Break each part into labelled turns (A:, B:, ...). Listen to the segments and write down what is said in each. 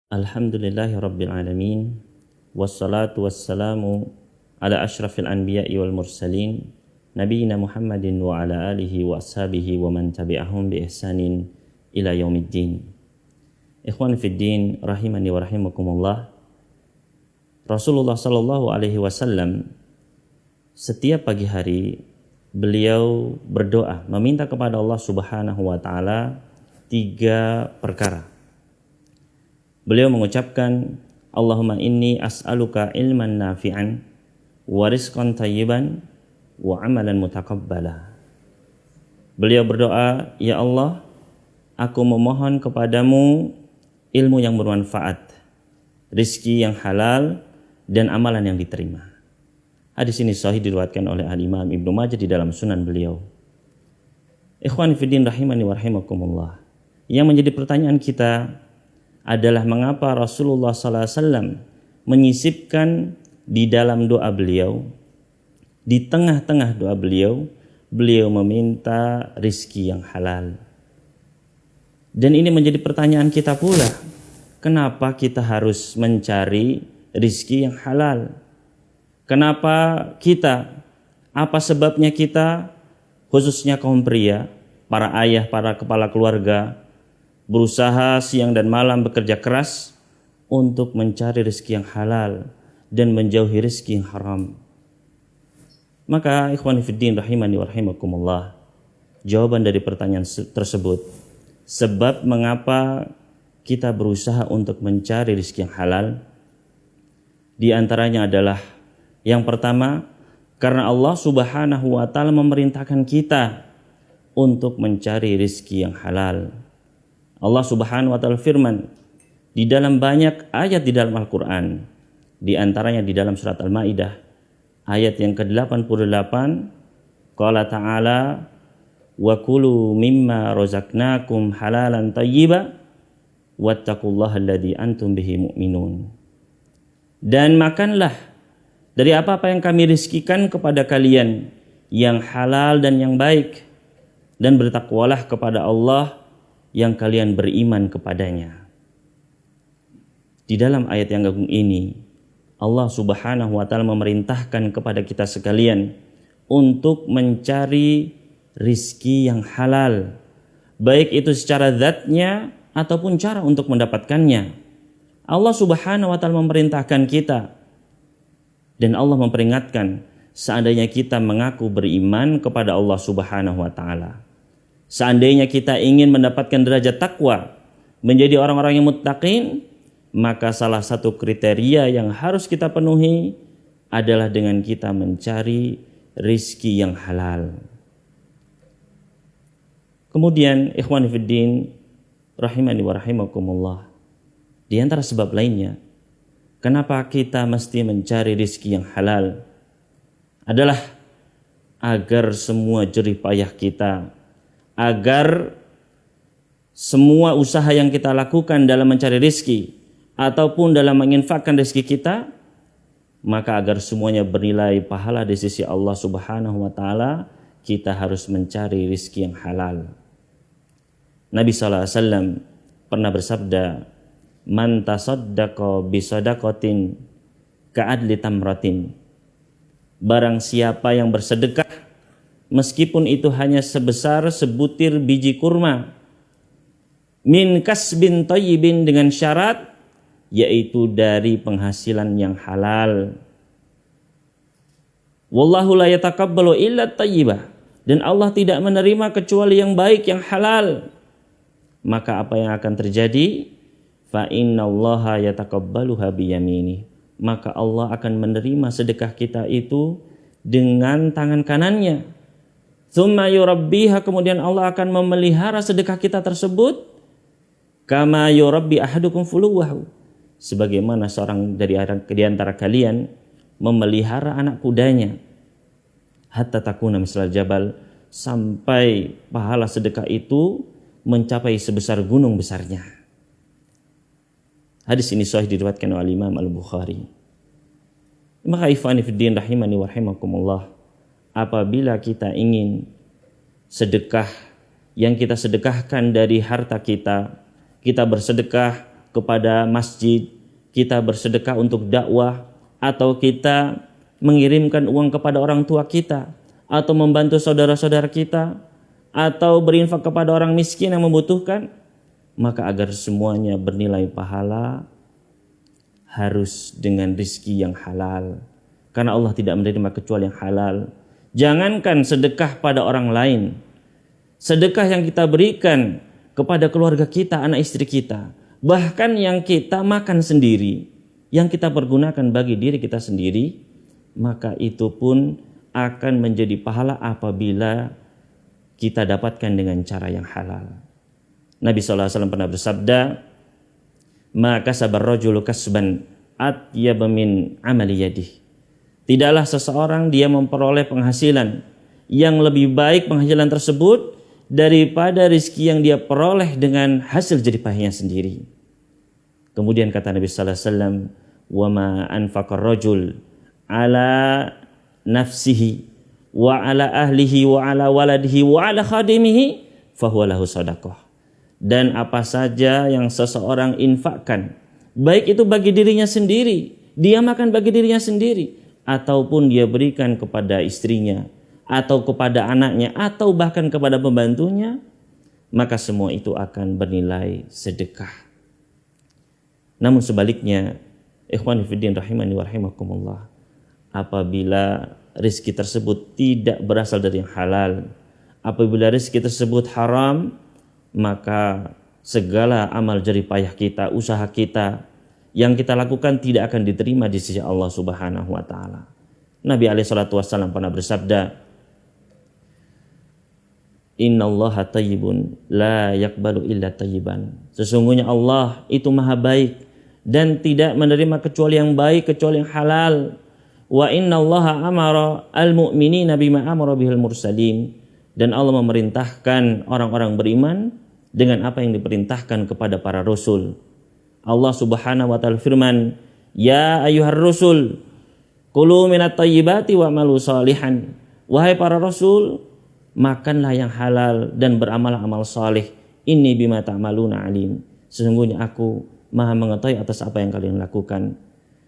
A: Alhamdulillahi Rabbil Alamin. Wassalatu wassalamu ala ashrafil anbiya'i wal mursalin Nabiina Muhammadin wa ala alihi wa ashabihi wa man tabi'ahum bi ihsanin ila yaumiddin. Ikhwan fiddin rahimani wa rahimakumullah. Rasulullah sallallahu alaihi wasallam setiap pagi hari beliau berdoa meminta kepada Allah Subhanahu wa taala 3 perkara. Beliau mengucapkan, Allahumma inni as'aluka ilman nafi'an wa rizqan thayyiban wa amalan mutaqabbala. Beliau berdoa, ya Allah, aku memohon kepadamu ilmu yang bermanfaat, rizki yang halal, dan amalan yang diterima. Hadis ini sahih diriwayatkan oleh Al-Imam Ibnu Majah di dalam sunan beliau. Ikhwan fiddin rahimani wa rahimakumullah. Yang menjadi pertanyaan kita adalah mengapa Rasulullah SAW menyisipkan di dalam doa beliau, di tengah-tengah doa beliau meminta rizki yang halal. Dan ini menjadi pertanyaan kita pula, kenapa kita harus mencari rizki yang halal? Kenapa kita, apa sebabnya kita, khususnya kaum pria, para ayah, para kepala keluarga, berusaha siang dan malam bekerja keras untuk mencari rezeki yang halal dan menjauhi rezeki yang haram? Maka ikhwan fiddin rahimani wa rahimakumullah, jawaban dari pertanyaan tersebut, sebab mengapa kita berusaha untuk mencari rezeki yang halal, di antaranya adalah yang pertama, karena Allah Subhanahu wa taala memerintahkan kita untuk mencari rezeki yang halal. Allah Subhanahu wa taala firman di dalam banyak ayat di dalam Al-Qur'an, di antaranya di dalam surat Al-Maidah ayat yang ke-88, qala ta'ala wa kulu mimma razaqnakum halalan thayyiba wattaqullaha alladzi antum bihi mu'minun. Dan makanlah dari apa-apa yang kami rizkikan kepada kalian yang halal dan yang baik, dan bertakwalah kepada Allah yang kalian beriman kepadanya. Di dalam ayat yang agung ini, Allah Subhanahu wa taala memerintahkan kepada kita sekalian untuk mencari rizki yang halal, baik itu secara zatnya ataupun cara untuk mendapatkannya. Allah Subhanahu wa taala memerintahkan kita, dan Allah memperingatkan seandainya kita mengaku beriman kepada Allah Subhanahu wa taala, seandainya kita ingin mendapatkan derajat takwa, menjadi orang-orang yang muttaqin, maka salah satu kriteria yang harus kita penuhi adalah dengan kita mencari rizki yang halal. Kemudian ikhwan fiddin rahimani wa rahimakumullah, di antara sebab lainnya kenapa kita mesti mencari rizki yang halal adalah agar semua jerih payah kita, agar semua usaha yang kita lakukan dalam mencari rizki ataupun dalam menginfakkan rizki kita, maka agar semuanya bernilai pahala di sisi Allah Subhanahu wa taala, kita harus mencari rizki yang halal. Nabi SAW pernah bersabda, man tasaddaqa bisadaqatin ka'adli tamratin. Barang siapa yang bersedekah meskipun itu hanya sebesar sebutir biji kurma, min kasbin thayyibin, dengan syarat yaitu dari penghasilan yang halal. Wallahu la yataqabbalu illa thayyibah, dan Allah tidak menerima kecuali yang baik, yang halal. Maka apa yang akan terjadi? Fa innallaha yataqabbaluha biyamini, maka Allah akan menerima sedekah kita itu dengan tangan kanannya. Tsumma yurabbiha, kemudian Allah akan memelihara sedekah kita tersebut, kama yurabbi ahadukum fuluwahu, sebagaimana seorang di antara kalian memelihara anak kudanya, hatta takuna misal jabal, sampai pahala sedekah itu mencapai sebesar gunung besarnya. Hadis ini sahih diriwayatkan oleh Imam Al-Bukhari. Maka ikhwani fiddin rahimani wa rahimakumullah, apabila kita ingin sedekah yang kita sedekahkan dari harta kita, kita bersedekah kepada masjid, kita bersedekah untuk dakwah, atau kita mengirimkan uang kepada orang tua kita, atau membantu saudara-saudara kita, atau berinfak kepada orang miskin yang membutuhkan, maka agar semuanya bernilai pahala harus dengan rizki yang halal. Karena Allah tidak menerima kecuali yang halal. Jangankan sedekah pada orang lain, sedekah yang kita berikan kepada keluarga kita, anak istri kita, bahkan yang kita makan sendiri, yang kita pergunakan bagi diri kita sendiri, maka itu pun akan menjadi pahala apabila kita dapatkan dengan cara yang halal. Nabi SAW pernah bersabda, maka sabar rajulu kasban atyaba min amali yadih. Tidaklah seseorang dia memperoleh penghasilan yang lebih baik penghasilan tersebut daripada rizki yang dia peroleh dengan hasil jerih payahnya sendiri. Kemudian kata Nabi sallallahu alaihi wasallam, "Wa ma anfaqar rajul ala nafsihi wa ala ahlihi wa ala waladihi wa ala khadimihi fahuwa lahu shadaqah." Dan apa saja yang seseorang infakkan, baik itu bagi dirinya sendiri, dia makan bagi dirinya sendiri, ataupun dia berikan kepada istrinya, atau kepada anaknya, atau bahkan kepada pembantunya, maka semua itu akan bernilai sedekah. Namun sebaliknya, ikhwan fillah rahimani wa rahimakumullah, apabila rezeki tersebut tidak berasal dari yang halal, apabila rezeki tersebut haram, maka segala amal jerih payah kita, usaha kita yang kita lakukan tidak akan diterima di sisi Allah Subhanahu wa taala. Nabi alaihi salatu wasallam pernah bersabda, "Innallaha thayyibun la yaqbalu illa thayyiban." Sesungguhnya Allah itu maha baik dan tidak menerima kecuali yang baik, kecuali yang halal. Wa innallaha amara al-mu'minina bima amara bihil mursalin. Dan Allah memerintahkan orang-orang beriman dengan apa yang diperintahkan kepada para rasul. Allah Subhanahu wa taala firman, "Ya ayyuhar rusul, kulu minat thayyibati wa'malu shalihan." Wahai para rasul, makanlah yang halal dan beramal amal saleh. Inni bima ta'maluna alim. Sesungguhnya aku maha mengetahui atas apa yang kalian lakukan.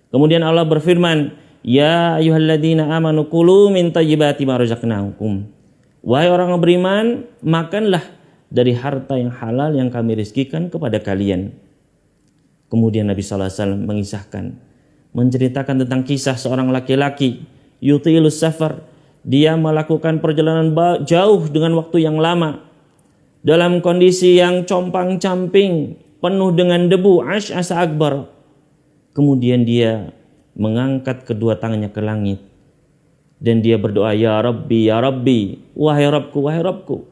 A: Kemudian Allah berfirman, "Ya ayyuhalladzina amanu kulu min thayyibati ma razaqnakum." Wahai orang yang beriman, makanlah dari harta yang halal yang kami rizkikan kepada kalian. Kemudian Nabi sallallahu alaihi wasallam mengisahkan, menceritakan tentang kisah seorang laki-laki yutilus safar. Dia melakukan perjalanan jauh dengan waktu yang lama dalam kondisi yang compang-camping, penuh dengan debu, ash'asa akbar. Kemudian dia mengangkat kedua tangannya ke langit dan dia berdoa, "Ya Rabbi, ya Rabbi, wahai Rabbku, wahai Rabbku."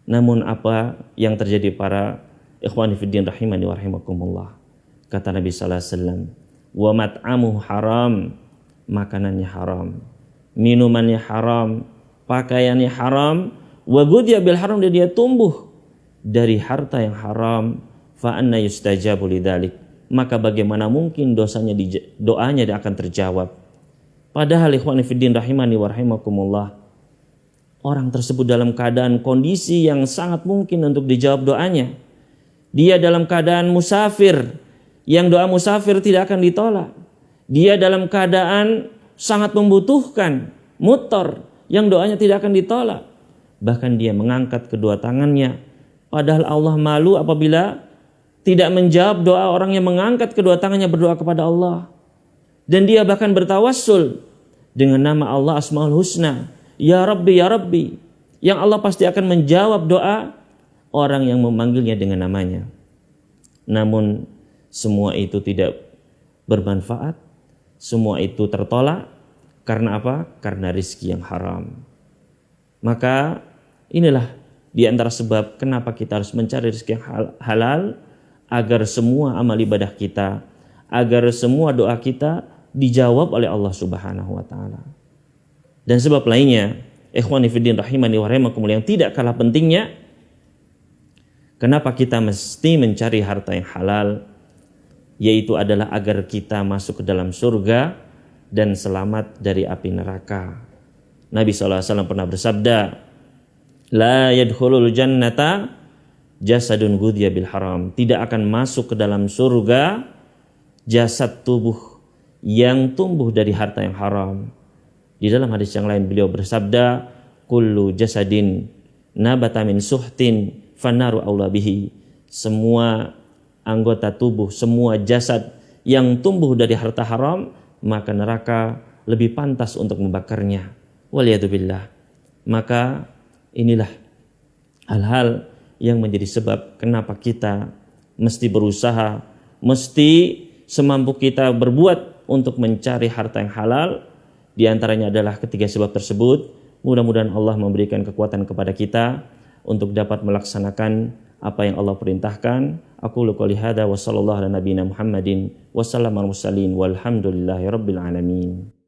A: Namun apa yang terjadi para ikhwani fiddin rahimani wa rahimakumullah? Kata Nabi sallallahu alaihi wasallam, "Wa mat'amuhu haram." Makanannya haram, minumannya haram, pakaiannya haram, wa ghudhiya bil haram, dan dia tumbuh dari harta yang haram, fa anna yustajabu lidzalik. Maka bagaimana mungkin doanya akan terjawab? Padahal ikhwani fiddin rahimani wa rahimakumullah, orang tersebut dalam keadaan kondisi yang sangat mungkin untuk dijawab doanya. Dia dalam keadaan musafir, yang doa musafir tidak akan ditolak. Dia dalam keadaan sangat membutuhkan, mutar, yang doanya tidak akan ditolak. Bahkan dia mengangkat kedua tangannya, padahal Allah malu apabila tidak menjawab doa orang yang mengangkat kedua tangannya berdoa kepada Allah. Dan dia bahkan bertawassul dengan nama Allah Asmaul Husna, "Ya Rabbi, ya Rabbi." Yang Allah pasti akan menjawab doa orang yang memanggilnya dengan namanya. Namun semua itu tidak bermanfaat, semua itu tertolak. Karena apa? Karena rizki yang haram. Maka inilah di antara sebab kenapa kita harus mencari rizki yang halal, agar semua amal ibadah kita, agar semua doa kita dijawab oleh Allah Subhanahu wa taala. Dan sebab lainnya, ikhwani fiddin rahimani wa rahimakumullah, yang tidak kalah pentingnya, kenapa kita mesti mencari harta yang halal, yaitu adalah agar kita masuk ke dalam surga dan selamat dari api neraka. Nabi SAW pernah bersabda, "La yadkhulul jannata jasadun ghudhiya bil haram, tidak akan masuk ke dalam surga jasad tubuh yang tumbuh dari harta yang haram. Di dalam hadis yang lain beliau bersabda, kullu jasadin nabata min suhtin fannaru aula bihi. Semua anggota tubuh, semua jasad yang tumbuh dari harta haram, maka neraka lebih pantas untuk membakarnya. Waliyadzubillah. Maka inilah hal-hal yang menjadi sebab kenapa kita mesti berusaha, mesti semampu kita berbuat untuk mencari harta yang halal. Di antaranya adalah ketiga sebab tersebut. Mudah-mudahan Allah memberikan kekuatan kepada kita untuk dapat melaksanakan apa yang Allah perintahkan. Aku qouli hadza wa sallallahu ala nabiyina Muhammadin wa sallama al mursalin walhamdulillahi rabbil alamin.